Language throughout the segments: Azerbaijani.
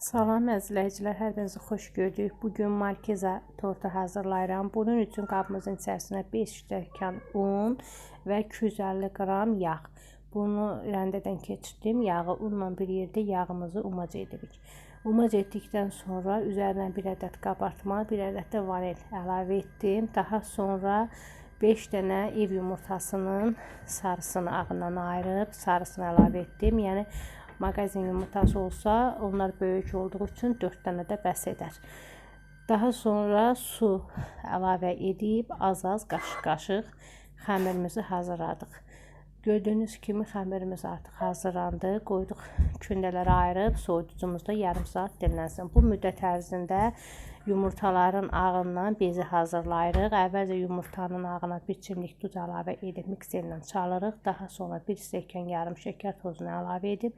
Salam əzizləyicilər, hər birinizi xoş gördük. Bugün markiza tortu hazırlayıram. Bunun üçün qabımızın içərisinə 5 stəkan un və 250 qram yağ. Bunu rəndədən keçirdim. Yağı unla bir yerdə yağımızı umac edirik. Umac etdikdən sonra üzərinə 1 ədəd qabartma, 1 ədəd də vanil əlavə etdim. Daha sonra 5 dənə ev yumurtasının sarısını ağından ayırıb sarısını əlavə etdim. Yəni mağazin yumurtası olsa, onlar böyük olduğu üçün 4 dənə də bəs edər. Daha sonra su əlavə edib az-az qaşıq-qaşıq xəmirimizi hazırladıq. Gördüyünüz kimi xəmirimiz artıq hazırlandı. Qoyduq kündələrə ayırıb soyuducumuzda yarım saat dinlənsin. Bu müddət ərzində yumurtaların ağından bezi hazırlayırıq. Əvvəlcə yumurtanın ağına 1 çimdik duz əlavə edib mikserlə çalırıq. Daha sonra 1 stəkan yarım şəkər tozunu əlavə edib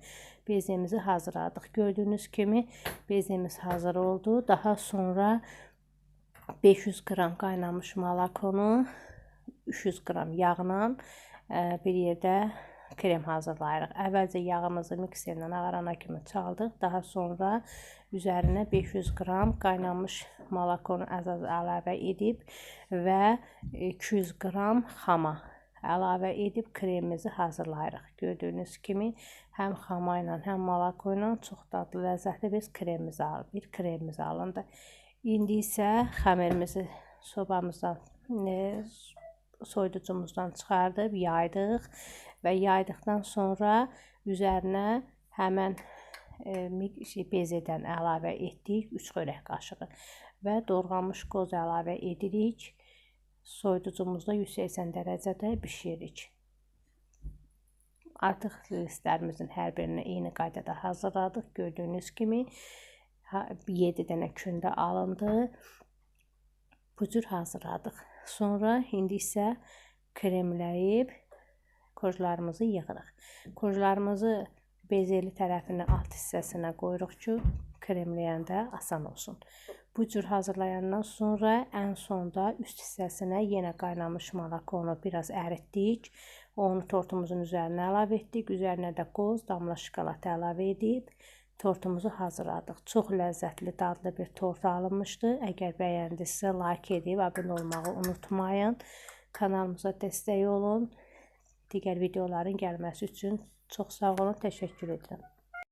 bezimizi hazırladıq. Gördüyünüz kimi bezimiz hazır oldu. Daha sonra 500 qram qaynamış malakonu 300 qram yağla bir yerdə krem hazırlayırıq. Əvvəlcə yağımızı mikserlə ağarana kimi çaldıq. Daha sonra üzərinə 500 qram qaynanmış malakonu az-az əlavə edib və 200 qram xama əlavə edib kremimizi hazırlayırıq. Gördüyünüz kimi həm xama ilə, həm malako ilə çox dadlı, ləzzətli bir kremimiz alındı. İndi isə xəmirimizi sobamızdan, soyuducumuzdan çıxardıb yaydıq və yaydıqdan sonra üzərinə həmən bezədən əlavə etdik 3 xörək qaşığı və doğranmış qoz əlavə edirik. Soyuducumuzda 180 dərəcədə bişiririk. Artıq listlərimizin hər birini eyni qaydada hazırladıq. Gördüyünüz kimi 7 dənə kündə alındı. Bu cür hazırladıq. Sonra indi isə kremləyib korjlarımızı yığırıq. Korjlarımızı bezeli tərəfini alt hissəsinə qoyuruq ki, kremləyəndə asan olsun. Bu cür hazırlayandan sonra ən sonda üst hissəsinə yenə qaynamış malakonu biraz əritdik. Onu tortumuzun üzərinə əlavə etdik. Üzərinə də qoz, damla şokolad əlavə edib tortumuzu hazırladıq. Çox ləzzətli, dadlı bir tort alınmışdı. Əgər bəyəndinizsə, like edib abunə olmağı unutmayın. Kanalımıza dəstək olun. Digər videoların gəlməsi üçün çox sağ olun, təşəkkür edirəm.